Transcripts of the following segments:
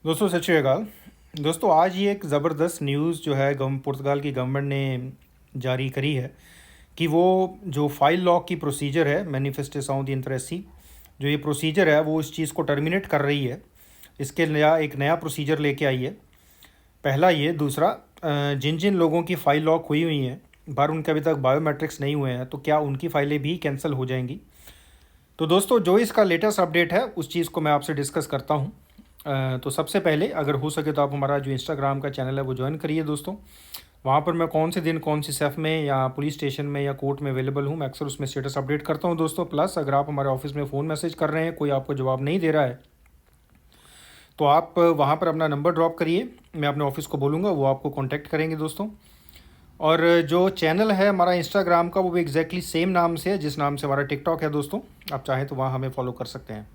दोस्तों सत श्री अकाल। दोस्तों आज ही एक ज़बरदस्त न्यूज़ जो है पुर्तगाल की गवर्नमेंट ने जारी करी है कि वो जो फाइल लॉक की प्रोसीजर है मैनिफेस्टेशन दी इंटरेसी, जो ये प्रोसीजर है वो इस चीज़ को टर्मिनेट कर रही है। इसके एक नया प्रोसीजर लेके आई है। पहला ये, दूसरा जिन जिन लोगों की फ़ाइल लॉक हुई हुई हैं पर उनके अभी तक बायोमेट्रिक्स नहीं हुए हैं तो क्या उनकी फ़ाइलें भी कैंसिल हो जाएंगी। तो दोस्तों जो इसका लेटेस्ट अपडेट है उस चीज़ को मैं आपसे डिस्कस करता हूँ। तो सबसे पहले अगर हो सके तो आप हमारा जो इंस्टाग्राम का चैनल है वो ज्वाइन करिए दोस्तों। वहाँ पर मैं कौन से दिन कौन सी सेफ में या पुलिस स्टेशन में या कोर्ट में अवेलेबल हूँ, मैं अक्सर उसमें स्टेटस अपडेट करता हूँ दोस्तों। प्लस अगर आप हमारे ऑफिस में फ़ोन मैसेज कर रहे हैं, कोई आपको जवाब नहीं दे रहा है, तो आप वहाँ पर अपना नंबर ड्रॉप करिए, मैं अपने ऑफिस को बोलूँगा, वो आपको कॉन्टैक्ट करेंगे दोस्तों। और जो चैनल है हमारा इंस्टाग्राम का वो भी एग्जैक्टली सेम नाम से है जिस नाम से हमारा टिकटॉक है दोस्तों। आप चाहें तो वहाँ हमें फॉलो कर सकते हैं।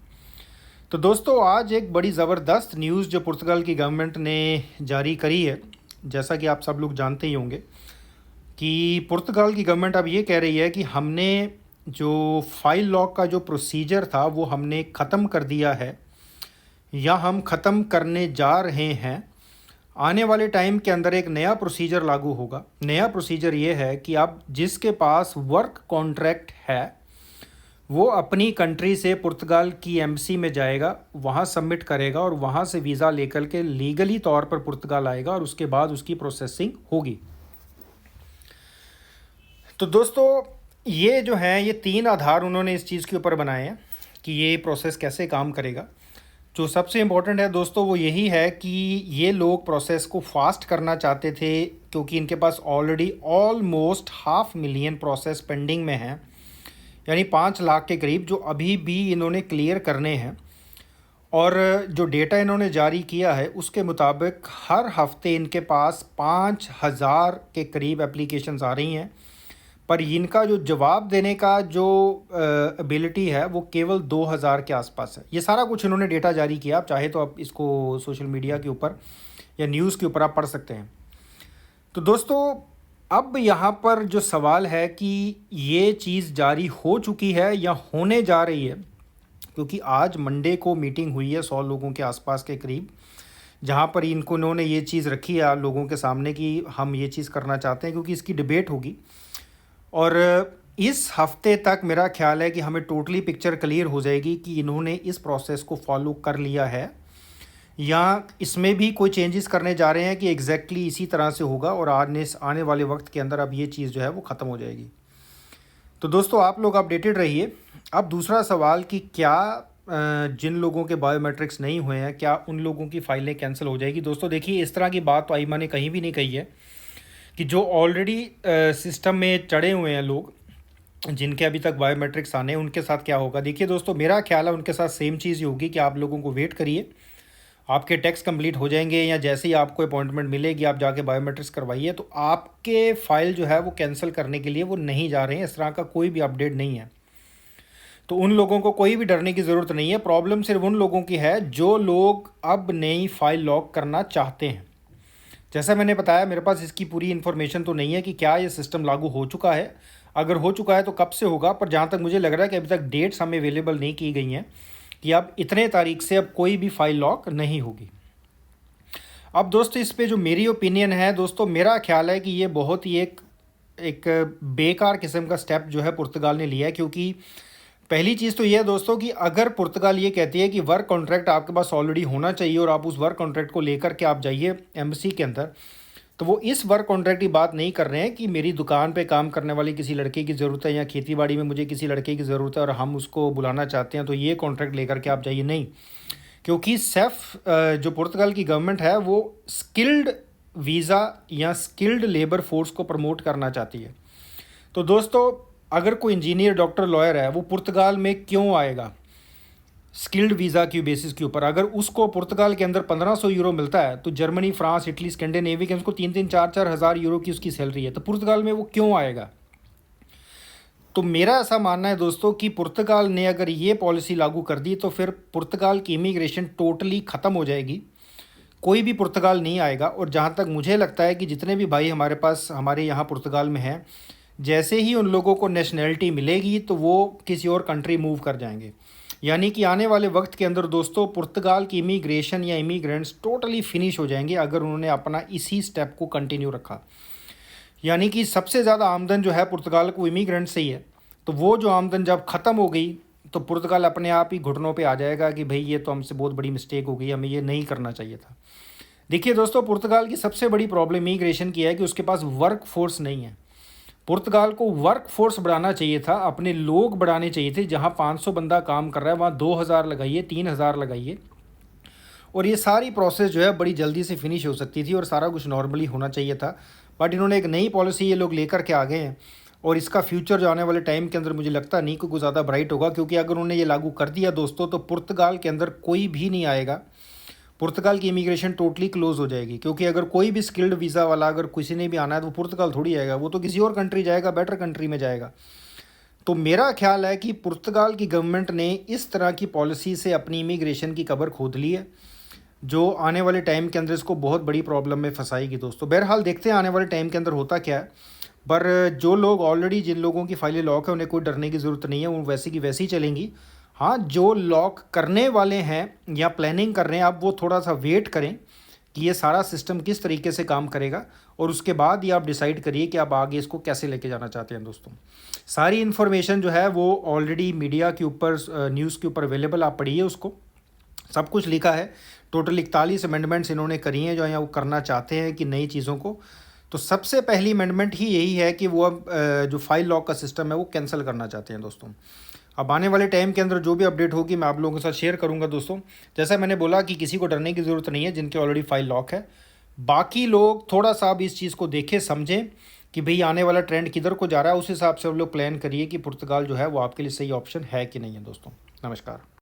तो दोस्तों आज एक बड़ी ज़बरदस्त न्यूज़ जो पुर्तगाल की गवर्नमेंट ने जारी करी है, जैसा कि आप सब लोग जानते ही होंगे कि पुर्तगाल की गवर्नमेंट अब ये कह रही है कि हमने जो फाइल लॉक का जो प्रोसीजर था वो हमने ख़त्म कर दिया है या हम ख़त्म करने जा रहे हैं। आने वाले टाइम के अंदर एक नया प्रोसीजर लागू होगा। नया प्रोसीजर ये है कि अब जिसके पास वर्क कॉन्ट्रैक्ट है वो अपनी कंट्री से पुर्तगाल की एम्बेसी में जाएगा, वहाँ सबमिट करेगा और वहाँ से वीज़ा लेकर के लीगली तौर पर पुर्तगाल आएगा और उसके बाद उसकी प्रोसेसिंग होगी। तो दोस्तों ये जो है ये 3 आधार उन्होंने इस चीज़ के ऊपर बनाए हैं कि ये प्रोसेस कैसे काम करेगा। जो सबसे इम्पोर्टेंट है दोस्तों वो यही है कि ये लोग प्रोसेस को फास्ट करना चाहते थे क्योंकि इनके पास ऑलरेडी ऑलमोस्ट 500,000 प्रोसेस पेंडिंग में हैं, यानी 5 लाख के करीब जो अभी भी इन्होंने क्लियर करने हैं। और जो डेटा इन्होंने जारी किया है उसके मुताबिक हर हफ्ते इनके पास 5,000 के करीब एप्लीकेशंस आ रही हैं, पर इनका जो जवाब देने का जो एबिलिटी है वो केवल 2,000 के आसपास है। ये सारा कुछ इन्होंने डेटा जारी किया, आप चाहे तो आप इसको सोशल मीडिया के ऊपर या न्यूज़ के ऊपर आप पढ़ सकते हैं। तो दोस्तों अब यहाँ पर जो सवाल है कि ये चीज़ जारी हो चुकी है या होने जा रही है, क्योंकि आज मंडे को मीटिंग हुई है 100 लोगों के आसपास के करीब, जहाँ पर इन्होंने ये चीज़ रखी है लोगों के सामने कि हम ये चीज़ करना चाहते हैं, क्योंकि इसकी डिबेट होगी। और इस हफ्ते तक मेरा ख्याल है कि हमें टोटली पिक्चर क्लियर हो जाएगी कि इन्होंने इस प्रोसेस को फॉलो कर लिया है या इसमें भी कोई चेंजेस करने जा रहे हैं कि एग्जैक्टली इसी तरह से होगा और आने वाले वक्त के अंदर अब ये चीज़ जो है वो ख़त्म हो जाएगी। तो दोस्तों आप लोग अपडेटेड रहिए। अब दूसरा सवाल कि क्या जिन लोगों के बायोमेट्रिक्स नहीं हुए हैं क्या उन लोगों की फ़ाइलें कैंसिल हो जाएगी। दोस्तों देखिए, इस तरह की बात तो आईमा ने कहीं भी नहीं कही है कि जो ऑलरेडी सिस्टम में चढ़े हुए हैं लोग जिनके अभी तक बायोमेट्रिक्स आने हैं उनके साथ क्या होगा। देखिए दोस्तों, मेरा ख्याल है उनके साथ सेम चीज़ ही होगी कि आप लोगों को वेट करिए, आपके टैक्स कंप्लीट हो जाएंगे या जैसे ही आपको अपॉइंटमेंट मिलेगी आप जाके बायोमेट्रिक्स करवाइए, तो आपके फ़ाइल जो है वो कैंसिल करने के लिए वो नहीं जा रहे हैं। इस तरह का कोई भी अपडेट नहीं है, तो उन लोगों को कोई भी डरने की ज़रूरत नहीं है। प्रॉब्लम सिर्फ उन लोगों की है जो लोग अब नई फ़ाइल लॉक करना चाहते हैं। जैसा मैंने बताया, मेरे पास इसकी पूरी इन्फॉर्मेशन तो नहीं है कि क्या ये सिस्टम लागू हो चुका है, अगर हो चुका है तो कब से होगा, पर जहाँ तक मुझे लग रहा है कि अभी तक डेट्स हमें अवेलेबल नहीं की गई हैं कि अब इतने तारीख से अब कोई भी फाइल लॉक नहीं होगी। अब दोस्तों इस पे जो मेरी ओपिनियन है दोस्तों, मेरा ख्याल है कि ये बहुत ही एक बेकार किस्म का स्टेप जो है पुर्तगाल ने लिया है। क्योंकि पहली चीज़ तो ये है दोस्तों कि अगर पुर्तगाल ये कहती है कि वर्क कॉन्ट्रैक्ट आपके पास ऑलरेडी होना चाहिए और आप उस वर्क कॉन्ट्रैक्ट को लेकर के आप जाइए एम्बेसी के अंदर, तो वो इस वर्क कॉन्ट्रैक्ट की बात नहीं कर रहे हैं कि मेरी दुकान पे काम करने वाली किसी लड़के की ज़रूरत है या खेती बाड़ी में मुझे किसी लड़के की ज़रूरत है और हम उसको बुलाना चाहते हैं तो ये कॉन्ट्रैक्ट लेकर के आप जाइए, नहीं। क्योंकि सेफ जो पुर्तगाल की गवर्नमेंट है वो स्किल्ड वीज़ा या स्किल्ड लेबर फोर्स को प्रमोट करना चाहती है। तो दोस्तों अगर कोई इंजीनियर, डॉक्टर, लॉयर है वो पुर्तगाल में क्यों आएगा स्किल्ड वीज़ा की बेसिस के ऊपर। अगर उसको पुर्तगाल के अंदर 1500 यूरो मिलता है तो जर्मनी, फ्रांस, इटली, स्कैंडिनेविया उसको 3-3, 4-4 हज़ार यूरो की उसकी सैलरी है, तो पुर्तगाल में वो क्यों आएगा। तो मेरा ऐसा मानना है दोस्तों कि पुर्तगाल ने अगर ये पॉलिसी लागू कर दी तो फिर पुर्तगाल की इमिग्रेशन टोटली ख़त्म हो जाएगी, कोई भी पुर्तगाल नहीं आएगा। और जहाँ तक मुझे लगता है कि जितने भी भाई हमारे पास हमारे यहाँ पुर्तगाल में हैं, जैसे ही उन लोगों को नेशनैलिटी मिलेगी तो वो किसी और कंट्री मूव कर जाएंगे, यानी कि आने वाले वक्त के अंदर दोस्तों पुर्तगाल की इमिग्रेशन या इमिग्रेंट्स टोटली फिनिश हो जाएंगे अगर उन्होंने अपना इसी स्टेप को कंटिन्यू रखा। यानी कि सबसे ज़्यादा आमदन जो है पुर्तगाल को इमिग्रेंट से ही है, तो वो जो आमदन जब ख़त्म हो गई तो पुर्तगाल अपने आप ही घुटनों पे आ जाएगा कि भाई ये तो हमसे बहुत बड़ी मिस्टेक हो गई, हमें ये नहीं करना चाहिए था। देखिए दोस्तों, पुर्तगाल की सबसे बड़ी प्रॉब्लम इमिग्रेशन की है कि उसके पास वर्क फोर्स नहीं है। पुर्तगाल को वर्क फोर्स बढ़ाना चाहिए था, अपने लोग बढ़ाने चाहिए थे। जहाँ 500 बंदा काम कर रहा है वहाँ 2000 लगाइए, 3000 लगाइए, और ये सारी प्रोसेस जो है बड़ी जल्दी से फिनिश हो सकती थी और सारा कुछ नॉर्मली होना चाहिए था। बट इन्होंने एक नई पॉलिसी ये लोग लेकर के आ गए हैं, और इसका फ्यूचर जो आने वाले टाइम के अंदर मुझे लगता नहीं कि कुछ ज़्यादा ब्राइट होगा, क्योंकि अगर उन्होंने ये लागू कर दिया दोस्तों तो पुर्तगाल के अंदर कोई भी नहीं आएगा। पुर्तगाल की इमिग्रेशन टोटली क्लोज हो जाएगी, क्योंकि अगर कोई भी स्किल्ड वीज़ा वाला अगर किसी ने भी आना है तो वो पुर्तगाल थोड़ी आएगा, वो तो किसी और कंट्री जाएगा, बेटर कंट्री में जाएगा। तो मेरा ख्याल है कि पुर्तगाल की गवर्नमेंट ने इस तरह की पॉलिसी से अपनी इमिग्रेशन की कब्र खोद ली है, जो आने वाले टाइम के अंदर इसको बहुत बड़ी प्रॉब्लम में फंसाएगी दोस्तों। बहरहाल देखते हैं आने वाले टाइम के अंदर होता क्या है। पर जो लोग ऑलरेडी, जिन लोगों की फाइलें लॉक है, उन्हें कोई डरने की ज़रूरत नहीं है, वो वैसी की वैसी चलेंगी। हाँ, जो लॉक करने वाले हैं या प्लानिंग कर रहे हैं, आप वो थोड़ा सा वेट करें कि ये सारा सिस्टम किस तरीके से काम करेगा, और उसके बाद ही आप डिसाइड करिए कि आप आगे इसको कैसे लेके जाना चाहते हैं दोस्तों। सारी इन्फॉर्मेशन जो है वो ऑलरेडी मीडिया के ऊपर, न्यूज़ के ऊपर अवेलेबल, आप पढ़िए उसको, सब कुछ लिखा है। टोटल 41 अमेंडमेंट्स इन्होंने करी हैं जो यहाँ वो करना चाहते हैं कि नई चीज़ों को। तो सबसे पहली अमेंडमेंट ही यही है कि वो अब जो फाइल लॉक का सिस्टम है वो कैंसिल करना चाहते हैं दोस्तों। अब आने वाले टाइम के अंदर जो भी अपडेट होगी मैं आप लोगों के साथ शेयर करूंगा दोस्तों। जैसा मैंने बोला कि किसी को डरने की ज़रूरत नहीं है जिनके ऑलरेडी फाइल लॉक है। बाकी लोग थोड़ा सा अब इस चीज़ को देखें, समझें कि भाई आने वाला ट्रेंड किधर को जा रहा है, उस हिसाब से आप लोग प्लान करिए कि पुर्तगाल जो है वो आपके लिए सही ऑप्शन है कि नहीं है दोस्तों। नमस्कार।